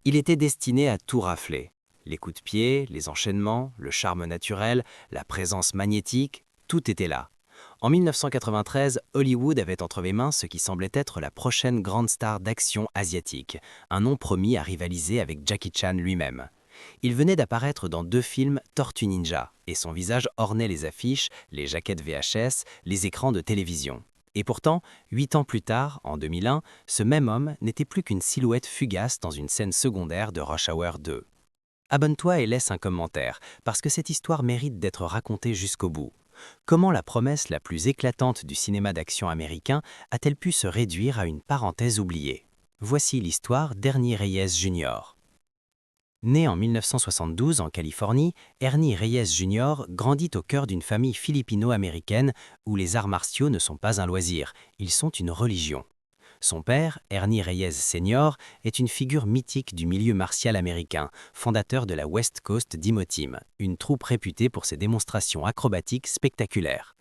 Il était destiné à tout rafler. Les coups de pied, les enchaînements, le charme naturel, la présence magnétique, tout était là. En 1993, Hollywood avait entre les mains ce qui semblait être la prochaine grande star d'action asiatique, un nom promis à rivaliser avec Jackie Chan lui-même. Il venait d'apparaître dans 2 films Tortue Ninja, et son visage ornait les affiches, les jaquettes VHS, les écrans de télévision. Et pourtant, 8 ans plus tard, en 2001, ce même homme n'était plus qu'une silhouette fugace dans une scène secondaire de Rush Hour 2. Abonne-toi et laisse un commentaire, parce que cette histoire mérite d'être racontée jusqu'au bout. Comment la promesse la plus éclatante du cinéma d'action américain a-t-elle pu se réduire à une parenthèse oubliée? Voici l'histoire d'Ernie Reyes Jr. Né en 1972 en Californie, Ernie Reyes Jr. grandit au cœur d'une famille philippino-américaine où les arts martiaux ne sont pas un loisir, ils sont une religion. Son père, Ernie Reyes Sr., est une figure mythique du milieu martial américain, fondateur de la West Coast Demo Team, une troupe réputée pour ses démonstrations acrobatiques spectaculaires.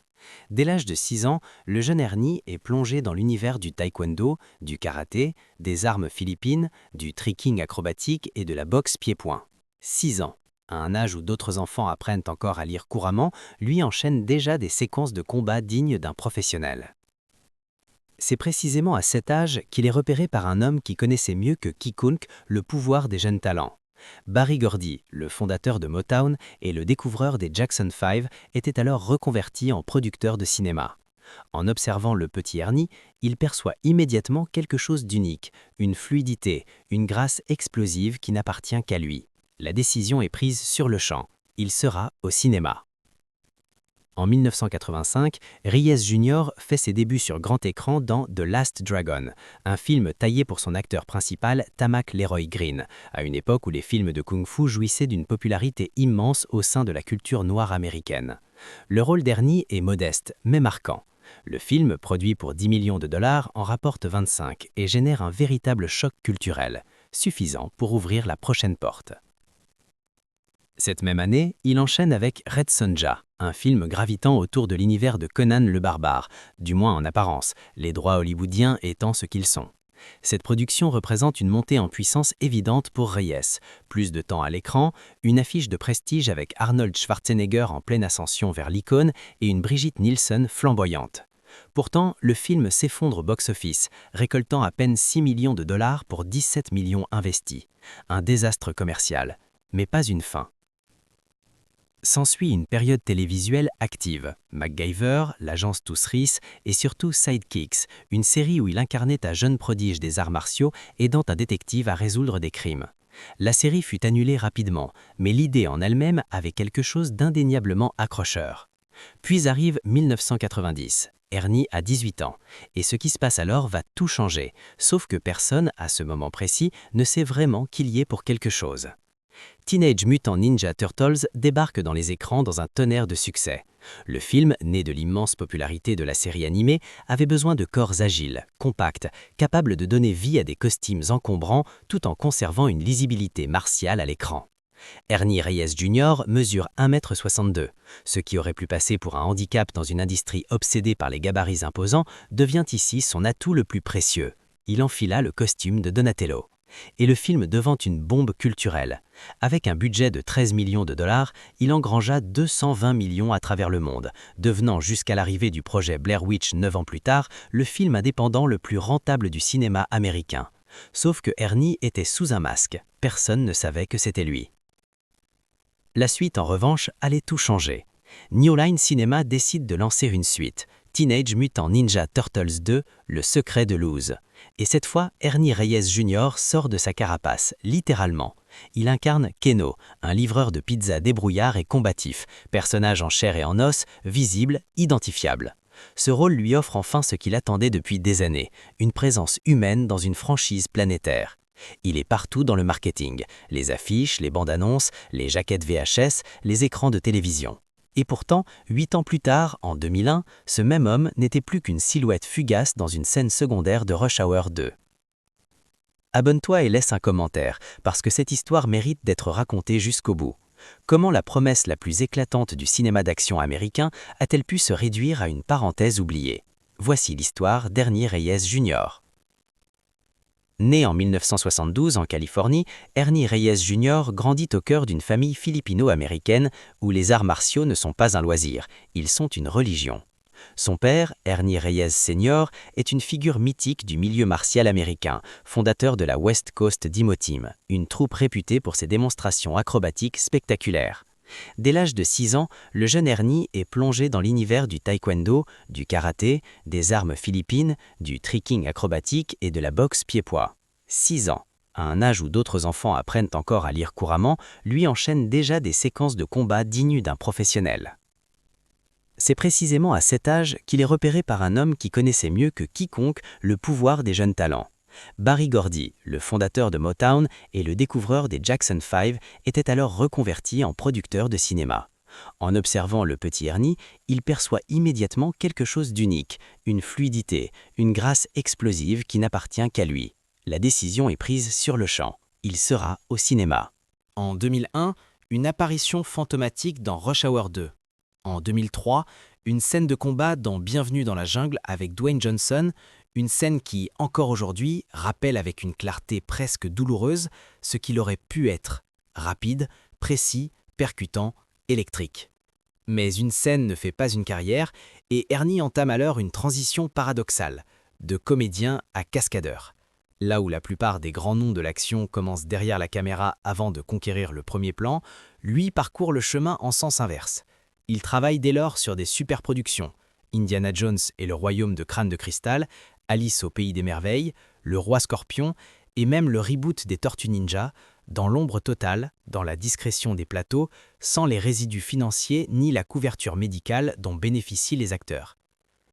Dès l'âge de 6 ans, le jeune Ernie est plongé dans l'univers du taekwondo, du karaté, des armes philippines, du tricking acrobatique et de la boxe pied-point. 6 ans. À un âge où d'autres enfants apprennent encore à lire couramment, lui enchaîne déjà des séquences de combat dignes d'un professionnel. C'est précisément à cet âge qu'il est repéré par un homme qui connaissait mieux que quiconque le pouvoir des jeunes talents. Barry Gordy, le fondateur de Motown et le découvreur des Jackson 5, était alors reconverti en producteur de cinéma. En observant le petit Ernie, il perçoit immédiatement quelque chose d'unique, une fluidité, une grâce explosive qui n'appartient qu'à lui. La décision est prise sur le champ. Il sera au cinéma. En 1985, Reyes Jr. fait ses débuts sur grand écran dans The Last Dragon, un film taillé pour son acteur principal, Tamak Leroy Green, à une époque où les films de kung-fu jouissaient d'une popularité immense au sein de la culture noire américaine. Le rôle d'Ernie est modeste, mais marquant. Le film, produit pour 10 millions de dollars, en rapporte 25 et génère un véritable choc culturel, suffisant pour ouvrir la prochaine porte. Cette même année, il enchaîne avec Red Sonja, un film gravitant autour de l'univers de Conan le Barbare, du moins en apparence, les droits hollywoodiens étant ce qu'ils sont. Cette production représente une montée en puissance évidente pour Reyes, plus de temps à l'écran, une affiche de prestige avec Arnold Schwarzenegger en pleine ascension vers l'icône et une Brigitte Nielsen flamboyante. Pourtant, le film s'effondre au box-office, récoltant à peine 6 millions de dollars pour 17 millions investis. Un désastre commercial, mais pas une fin. S'ensuit une période télévisuelle active. MacGyver, l'agence Tous Rice et surtout Sidekicks, une série où il incarnait un jeune prodige des arts martiaux aidant un détective à résoudre des crimes. La série fut annulée rapidement, mais l'idée en elle-même avait quelque chose d'indéniablement accrocheur. Puis arrive 1990. Ernie a 18 ans, et ce qui se passe alors va tout changer, sauf que personne, à ce moment précis, ne sait vraiment qu'il y est pour quelque chose. Teenage Mutant Ninja Turtles débarque dans les écrans dans un tonnerre de succès. Le film, né de l'immense popularité de la série animée, avait besoin de corps agiles, compacts, capables de donner vie à des costumes encombrants tout en conservant une lisibilité martiale à l'écran. Ernie Reyes Jr. mesure 1,62 m. Ce qui aurait pu passer pour un handicap dans une industrie obsédée par les gabarits imposants devient ici son atout le plus précieux. Il enfila le costume de Donatello. Et le film devint une bombe culturelle. Avec un budget de 13 millions de dollars, il engrangea 220 millions à travers le monde, devenant jusqu'à l'arrivée du projet Blair Witch 9 ans plus tard, le film indépendant le plus rentable du cinéma américain. Sauf que Ernie était sous un masque, personne ne savait que c'était lui. La suite, en revanche, allait tout changer. New Line Cinema décide de lancer une suite, Teenage Mutant Ninja Turtles 2, Le secret de Luz. Et cette fois, Ernie Reyes Jr. sort de sa carapace, littéralement. Il incarne Keno, un livreur de pizza débrouillard et combatif, personnage en chair et en os, visible, identifiable. Ce rôle lui offre enfin ce qu'il attendait depuis des années, une présence humaine dans une franchise planétaire. Il est partout dans le marketing, les affiches, les bandes annonces, les jaquettes VHS, les écrans de télévision. Et pourtant, 8 ans plus tard, en 2001, ce même homme n'était plus qu'une silhouette fugace dans une scène secondaire de Rush Hour 2. Abonne-toi et laisse un commentaire, parce que cette histoire mérite d'être racontée jusqu'au bout. Comment la promesse la plus éclatante du cinéma d'action américain a-t-elle pu se réduire à une parenthèse oubliée? Voici l'histoire d'Ernie Reyes Jr. Né en 1972 en Californie, Ernie Reyes Jr. grandit au cœur d'une famille philippino-américaine où les arts martiaux ne sont pas un loisir, ils sont une religion. Son père, Ernie Reyes Sr., est une figure mythique du milieu martial américain, fondateur de la West Coast Demo Team, une troupe réputée pour ses démonstrations acrobatiques spectaculaires. Dès l'âge de 6 ans, le jeune Ernie est plongé dans l'univers du taekwondo, du karaté, des armes philippines, du tricking acrobatique et de la boxe pied-poids. 6 ans. À un âge où d'autres enfants apprennent encore à lire couramment, lui enchaîne déjà des séquences de combat dignes d'un professionnel. C'est précisément à cet âge qu'il est repéré par un homme qui connaissait mieux que quiconque le pouvoir des jeunes talents. Barry Gordy, le fondateur de Motown et le découvreur des Jackson 5, était alors reconverti en producteur de cinéma. En observant le petit Ernie, il perçoit immédiatement quelque chose d'unique, une fluidité, une grâce explosive qui n'appartient qu'à lui. La décision est prise sur le champ. Il sera au cinéma. En 2001, une apparition fantomatique dans Rush Hour 2. En 2003, une scène de combat dans Bienvenue dans la jungle avec Dwayne Johnson, une scène qui, encore aujourd'hui, rappelle avec une clarté presque douloureuse ce qu'il aurait pu être, rapide, précis, percutant, électrique. Mais une scène ne fait pas une carrière et Ernie entame alors une transition paradoxale, de comédien à cascadeur. Là où la plupart des grands noms de l'action commencent derrière la caméra avant de conquérir le premier plan, lui parcourt le chemin en sens inverse. Il travaille dès lors sur des superproductions, Indiana Jones et le royaume de crâne de cristal, Alice au pays des merveilles, Le roi scorpion et même le reboot des Tortues Ninja, dans l'ombre totale, dans la discrétion des plateaux, sans les résidus financiers ni la couverture médicale dont bénéficient les acteurs.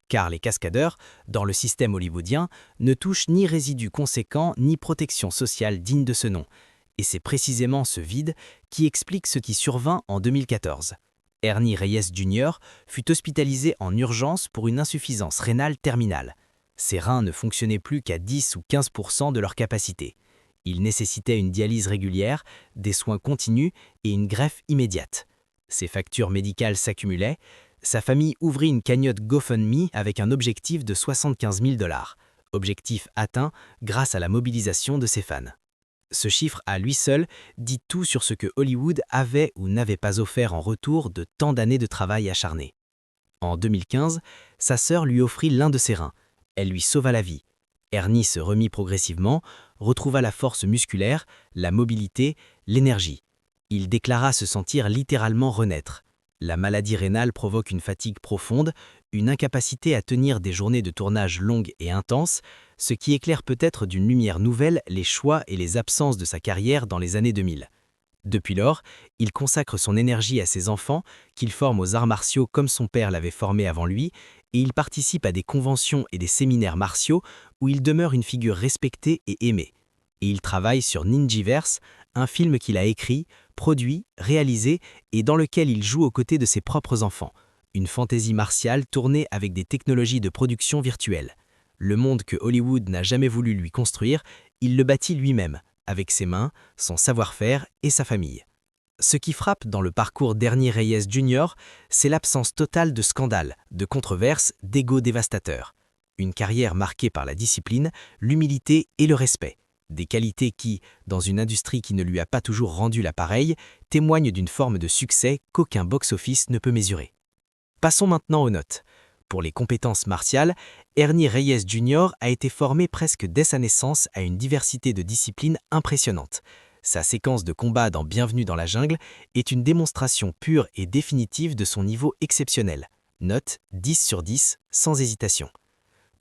Car les cascadeurs, dans le système hollywoodien, ne touchent ni résidus conséquents ni protection sociale digne de ce nom. Et c'est précisément ce vide qui explique ce qui survint en 2014. Ernie Reyes Jr. fut hospitalisé en urgence pour une insuffisance rénale terminale. Ses reins ne fonctionnaient plus qu'à 10 ou 15% de leur capacité. Il nécessitait une dialyse régulière, des soins continus et une greffe immédiate. Ses factures médicales s'accumulaient. Sa famille ouvrit une cagnotte GoFundMe avec un objectif de 75 000 $. Objectif atteint grâce à la mobilisation de ses fans. Ce chiffre à lui seul dit tout sur ce que Hollywood avait ou n'avait pas offert en retour de tant d'années de travail acharné. En 2015, sa sœur lui offrit l'un de ses reins. Elle lui sauva la vie. Ernie se remit progressivement, retrouva la force musculaire, la mobilité, l'énergie. Il déclara se sentir littéralement renaître. La maladie rénale provoque une fatigue profonde, une incapacité à tenir des journées de tournage longues et intenses, ce qui éclaire peut-être d'une lumière nouvelle les choix et les absences de sa carrière dans les années 2000. Depuis lors, il consacre son énergie à ses enfants, qu'il forme aux arts martiaux comme son père l'avait formé avant lui, et il participe à des conventions et des séminaires martiaux où il demeure une figure respectée et aimée. Et il travaille sur Ninjiverse, un film qu'il a écrit, produit, réalisé et dans lequel il joue aux côtés de ses propres enfants. Une fantaisie martiale tournée avec des technologies de production virtuelle. Le monde que Hollywood n'a jamais voulu lui construire, il le bâtit lui-même, avec ses mains, son savoir-faire et sa famille. Ce qui frappe dans le parcours d'Ernie Reyes Jr., c'est l'absence totale de scandales, de controverses, d'égos dévastateurs. Une carrière marquée par la discipline, l'humilité et le respect. Des qualités qui, dans une industrie qui ne lui a pas toujours rendu l'appareil, témoignent d'une forme de succès qu'aucun box-office ne peut mesurer. Passons maintenant aux notes. Pour les compétences martiales, Ernie Reyes Jr. a été formé presque dès sa naissance à une diversité de disciplines impressionnante. Sa séquence de combat dans Bienvenue dans la jungle est une démonstration pure et définitive de son niveau exceptionnel. Note 10 sur 10, sans hésitation.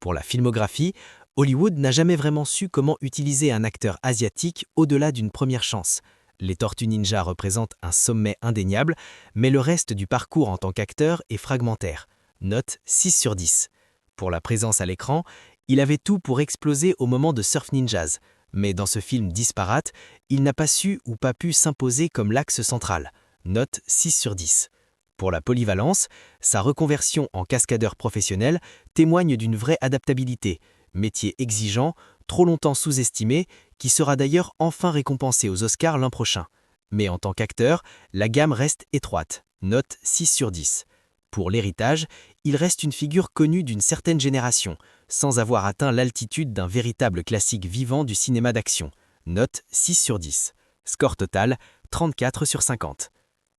Pour la filmographie, Hollywood n'a jamais vraiment su comment utiliser un acteur asiatique au-delà d'une première chance. Les Tortues Ninja représentent un sommet indéniable, mais le reste du parcours en tant qu'acteur est fragmentaire. Note 6 sur 10. Pour la présence à l'écran, il avait tout pour exploser au moment de Surf Ninjas, mais dans ce film disparate, il n'a pas su ou pas pu s'imposer comme l'axe central. Note 6 sur 10. Pour la polyvalence, sa reconversion en cascadeur professionnel témoigne d'une vraie adaptabilité, métier exigeant, trop longtemps sous-estimé, qui sera d'ailleurs enfin récompensé aux Oscars l'an prochain. Mais en tant qu'acteur, la gamme reste étroite. Note 6 sur 10. Pour l'héritage, il reste une figure connue d'une certaine génération, sans avoir atteint l'altitude d'un véritable classique vivant du cinéma d'action. Note 6 sur 10. Score total 34 sur 50.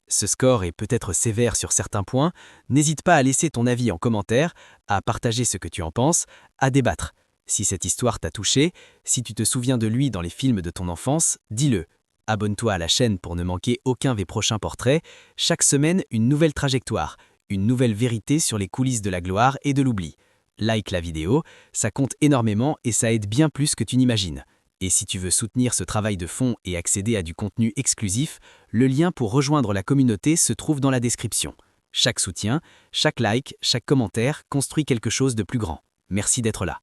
Ce score est peut-être sévère sur certains points, n'hésite pas à laisser ton avis en commentaire, à partager ce que tu en penses, à débattre. Si cette histoire t'a touché, si tu te souviens de lui dans les films de ton enfance, dis-le. Abonne-toi à la chaîne pour ne manquer aucun des prochains portraits. Chaque semaine, une nouvelle trajectoire, une nouvelle vérité sur les coulisses de la gloire et de l'oubli. Like la vidéo, ça compte énormément et ça aide bien plus que tu n'imagines. Et si tu veux soutenir ce travail de fond et accéder à du contenu exclusif, le lien pour rejoindre la communauté se trouve dans la description. Chaque soutien, chaque like, chaque commentaire construit quelque chose de plus grand. Merci d'être là.